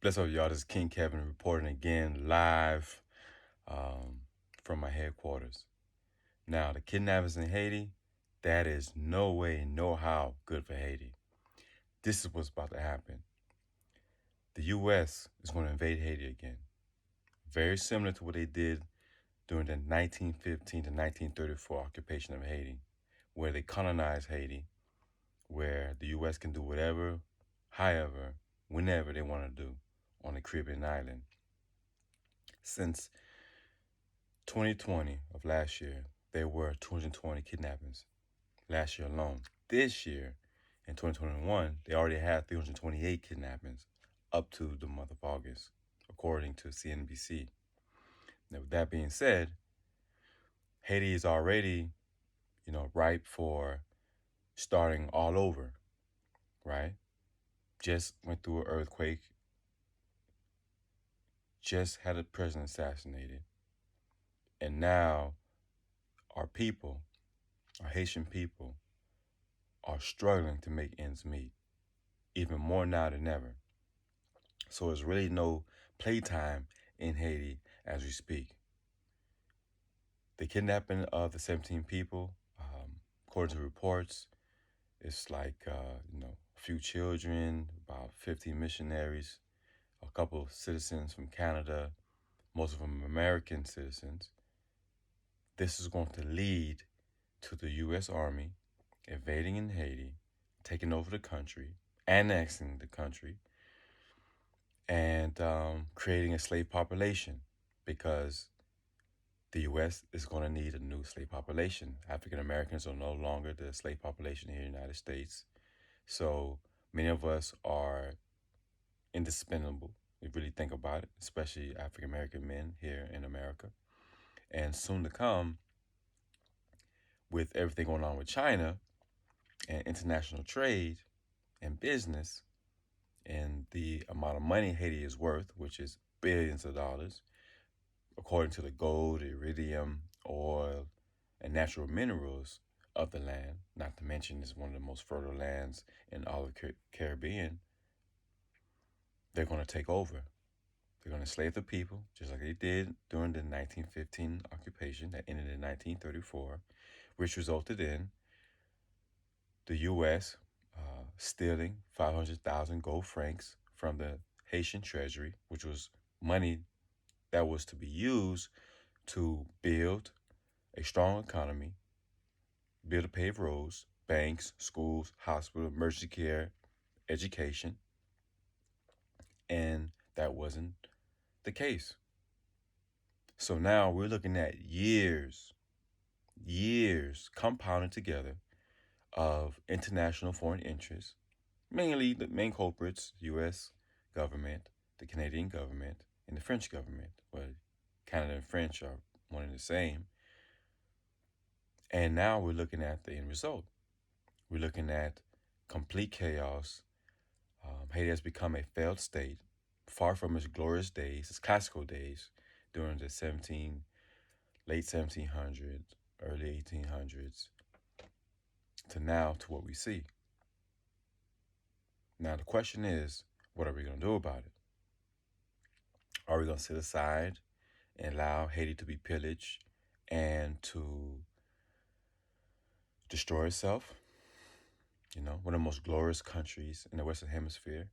Bless up, y'all. This is King Kevin reporting again live from my headquarters. Now, the kidnappings in Haiti, that is no way, no how good for Haiti. This is what's about to happen. The U.S. is going to invade Haiti again. Very similar to what they did during the 1915 to 1934 occupation of Haiti, where they colonized Haiti, where the U.S. can do whatever, however, whenever they want to do on the Caribbean island. Since 2020 of last year, there were 220 kidnappings last year alone. This year, in 2021, they already had 328 kidnappings up to the month of August, according to CNBC. Now, with that being said, Haiti is already, ripe for starting all over, right? Just went through an earthquake, just had a president assassinated, and now our people, our Haitian people, are struggling to make ends meet, even more now than ever. So there's really no playtime in Haiti as we speak. The kidnapping of the 17 people, according to reports, it's like, a few children, about 50 missionaries, a couple of citizens from Canada, most of them American citizens. This is going to lead to the U.S. Army invading in Haiti, taking over the country, annexing the country, and creating a slave population because the U.S. is going to need a new slave population. African Americans are no longer the slave population here in the United States. So many of us are indispensable. We really think about it, especially African American men here in America. And soon to come, with everything going on with China and international trade and business and the amount of money Haiti is worth, which is billions of dollars, according to the gold, iridium, oil, and natural minerals of the land, not to mention it's one of the most fertile lands in all of the Caribbean, they're going to take over. They're going to enslave the people, just like they did during the 1915 occupation that ended in 1934, which resulted in the U.S. Stealing 500,000 gold francs from the Haitian treasury, which was money that was to be used to build a strong economy, build paved roads, banks, schools, hospitals, emergency care, education. And that wasn't the case. So now we're looking at years compounded together of international foreign interests, mainly the main culprits, U.S. government, the Canadian government, and the French government. Well, Canada and French are one and the same. And now we're looking at the end result. We're looking at complete chaos. Haiti has become a failed state, far from its glorious days, its classical days, during the late 1700s, early 1800s, to now to what we see. Now the question is, what are we going to do about it? Are we going to sit aside and allow Haiti to be pillaged and to destroy itself? One of the most glorious countries in the Western Hemisphere,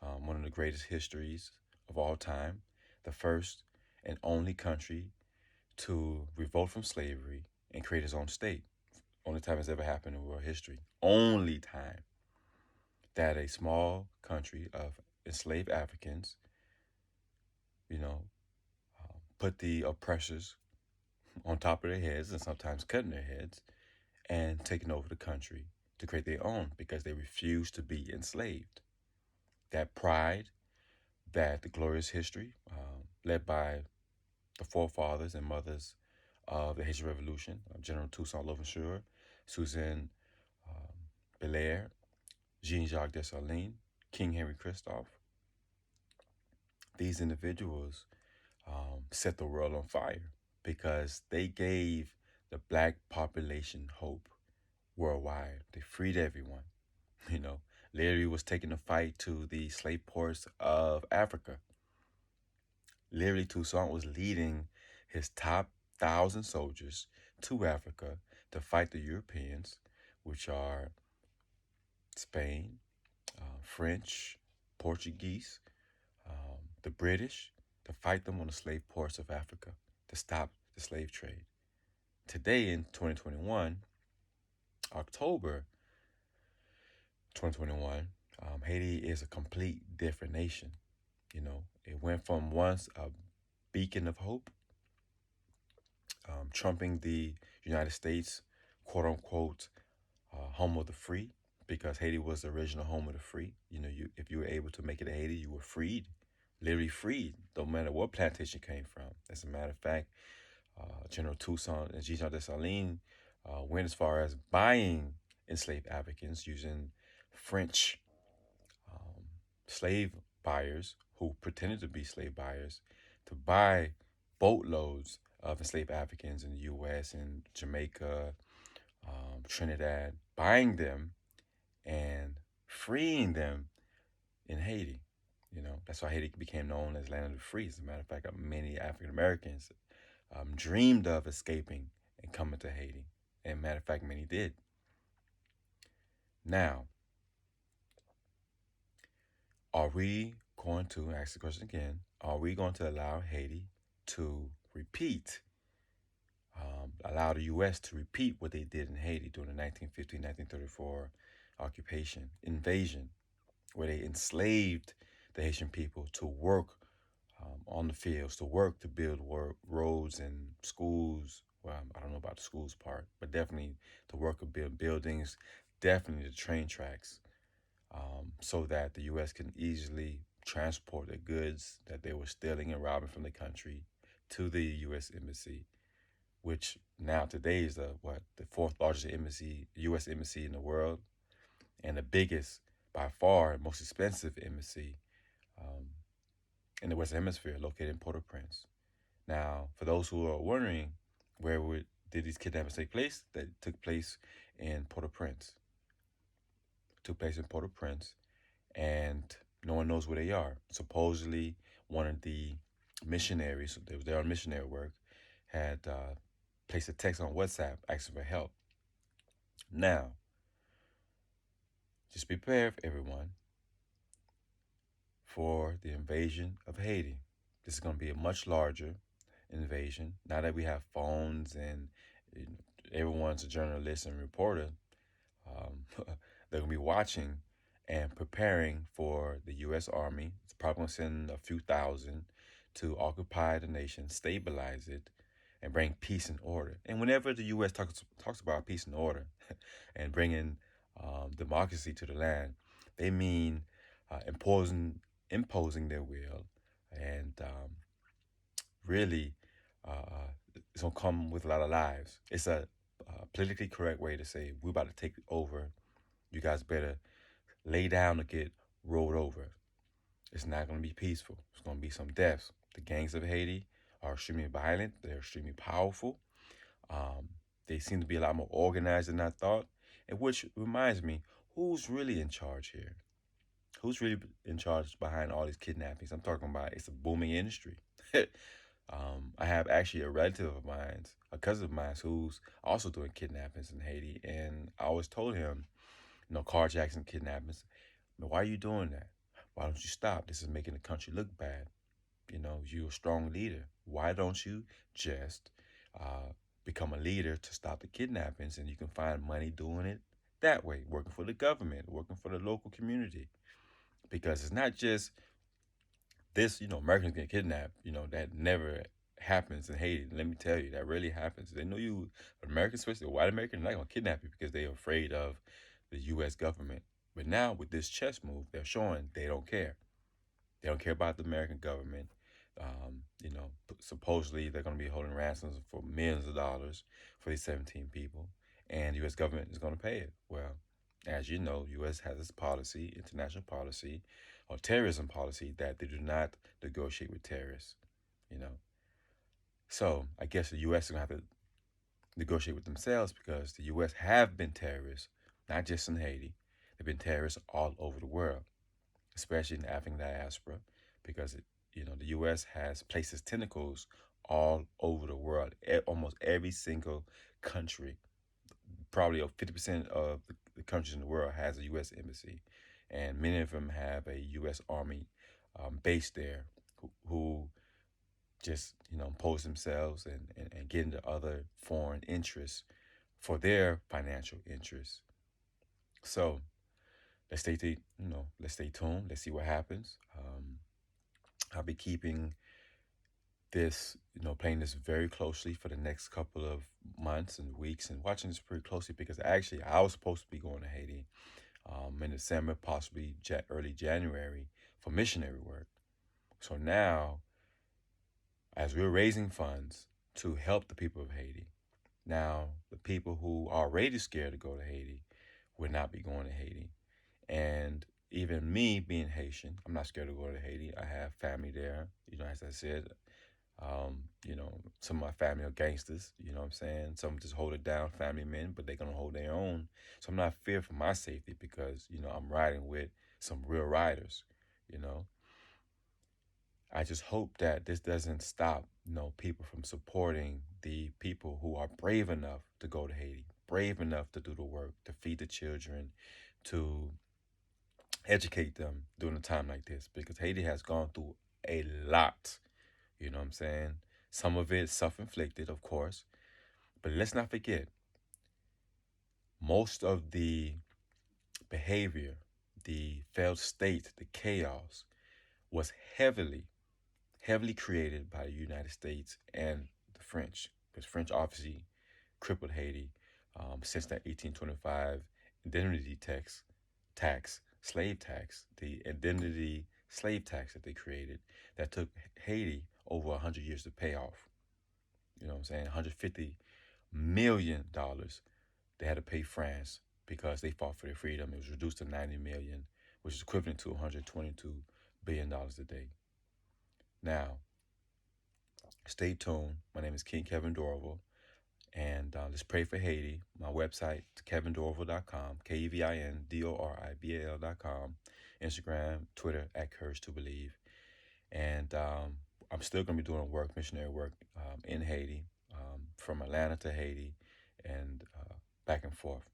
one of the greatest histories of all time, the first and only country to revolt from slavery and create its own state. Only time it's ever happened in world history. Only time that a small country of enslaved Africans, put the oppressors on top of their heads and sometimes cutting their heads and taking over the country to create their own because they refused to be enslaved. That pride, that the glorious history led by the forefathers and mothers of the Haitian Revolution, General Toussaint Louverture, Suzanne Belair, Jean-Jacques Dessalines, King Henry Christophe. These individuals set the world on fire because they gave the black population hope worldwide. They freed everyone. You know, literally was taking the fight to the slave ports of Africa. Literally, Toussaint was leading his top 1,000 soldiers to Africa to fight the Europeans, which are Spain, French, Portuguese, the British, to fight them on the slave ports of Africa to stop the slave trade. Today in 2021, October 2021, Haiti is a complete different nation. You know, it went from once a beacon of hope, trumping the United States, quote unquote, home of the free, because Haiti was the original home of the free. You know, you if you were able to make it to Haiti, you were freed, literally freed, no matter what plantation you came from. As a matter of fact, General Toussaint and Jean Dessalines went as far as buying enslaved Africans using French um, slave buyers who pretended to be slave buyers to buy boatloads of enslaved Africans in the U.S. and Jamaica, Trinidad, buying them and freeing them in Haiti. You know, that's why Haiti became known as land of the free. As a matter of fact, many African Americans dreamed of escaping and coming to Haiti. And matter of fact, many did. Now, are we going to ask the question again? Are we going to allow Haiti to repeat, allow the U.S. to repeat what they did in Haiti during the 1950-1934 occupation, invasion, where they enslaved the Haitian people to work on the fields, to work to build roads and schools. Well, I don't know about the schools part, but definitely to work to build buildings, definitely the train tracks, so that the U.S. can easily transport the goods that they were stealing and robbing from the country to the U.S. embassy, which now today is the fourth largest embassy, U.S. embassy in the world, and the biggest by far, most expensive embassy um, in the Western Hemisphere, located in Port-au-Prince. Now, for those who are wondering did these kidnappings take place, that took place in Port-au-Prince. Took place in Port-au-Prince, and no one knows where they are. Supposedly, one of the missionaries, they were there on missionary work, had placed a text on WhatsApp asking for help. Now, just be prepared, everyone, for the invasion of Haiti. This is going to be a much larger invasion. Now that we have phones and everyone's a journalist and reporter, they're going to be watching and preparing for the U.S. Army. It's probably going to send a few thousand to occupy the nation, stabilize it, and bring peace and order. And whenever the U.S. talks about peace and order and bringing democracy to the land, they mean imposing their will, and really, it's gonna come with a lot of lives. It's a politically correct way to say we're about to take over. You guys better lay down or get rolled over. It's not gonna be peaceful. It's gonna be some deaths. The gangs of Haiti are extremely violent. They're extremely powerful. Um, they seem to be a lot more organized than I thought. And which reminds me, who's really in charge here? Who's really in charge behind all these kidnappings? I'm talking about it's a booming industry. I have actually a relative of mine, a cousin of mine, who's also doing kidnappings in Haiti. And I always told him, carjacks and kidnappings, why are you doing that? Why don't you stop? This is making the country look bad. You're a strong leader. Why don't you just uh, become a leader to stop the kidnappings, and you can find money doing it that way, working for the government, working for the local community? Because it's not just this, Americans get kidnapped, that never happens in Haiti. Let me tell you, that really happens. They know you, Americans, especially white Americans, are not going to kidnap you because they're afraid of the U.S. government. But now with this chess move, they're showing they don't care. They don't care about the American government. Supposedly they're going to be holding ransoms for millions of dollars for these 17 people, and the U.S. government is going to pay it. Well, as you know, U.S. has this policy, international policy, or terrorism policy, that they do not negotiate with terrorists. You know, so I guess the U.S. is going to have to negotiate with themselves because the U.S. have been terrorists, not just in Haiti. They've been terrorists all over the world, especially in the African diaspora, because the U.S. has placed its tentacles all over the world. Almost every single country, probably 50% of the countries in the world, has a U.S. embassy, and many of them have a U.S. Army based there, who just impose themselves and get into other foreign interests for their financial interests. So let's stay tuned. Let's see what happens. I'll be keeping this, playing this very closely for the next couple of months and weeks, and watching this pretty closely because actually I was supposed to be going to Haiti in December, possibly early January, for missionary work. So now, as we're raising funds to help the people of Haiti, now the people who are already scared to go to Haiti will not be going to Haiti. And even me being Haitian, I'm not scared to go to Haiti. I have family there. As I said, some of my family are gangsters. You know what I'm saying? Some just hold it down, family men, but they're gonna hold their own. So I'm not feared for my safety because I'm riding with some real riders. You know, I just hope that this doesn't stop people from supporting the people who are brave enough to go to Haiti, brave enough to do the work, to feed the children, to educate them during a time like this, because Haiti has gone through a lot. You know what I'm saying? Some of it self inflicted, of course. But let's not forget, most of the behavior, the failed state, the chaos was heavily created by the United States and the French. Because French obviously crippled Haiti since that 1825 indemnity slave tax, the indemnity slave tax that they created that took Haiti over 100 years to pay off. You know what I'm saying? $150 million they had to pay France because they fought for their freedom. It was reduced to 90 million, which is equivalent to $122 billion today. Now, stay tuned. My name is King Kevin Dorival, and let's pray for Haiti. My website is kevindorival.com, KEVINDORIBAL.com. Instagram, Twitter at Courage to Believe. And I'm still going to be doing missionary work in Haiti, from Atlanta to Haiti, and back and forth.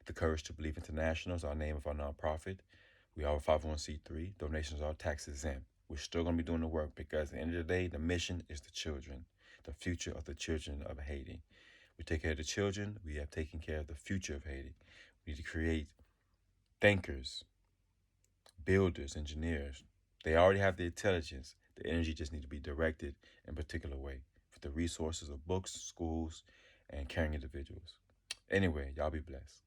The Courage to Believe International is our name of our nonprofit. We are a 501c3. Donations are tax exempt. We're still going to be doing the work because at the end of the day, the mission is the children, the future of the children of Haiti. We take care of the children. We have taken care of the future of Haiti. We need to create thinkers, builders, engineers. They already have the intelligence. The energy just needs to be directed in a particular way for the resources of books, schools, and caring individuals. Anyway, y'all be blessed.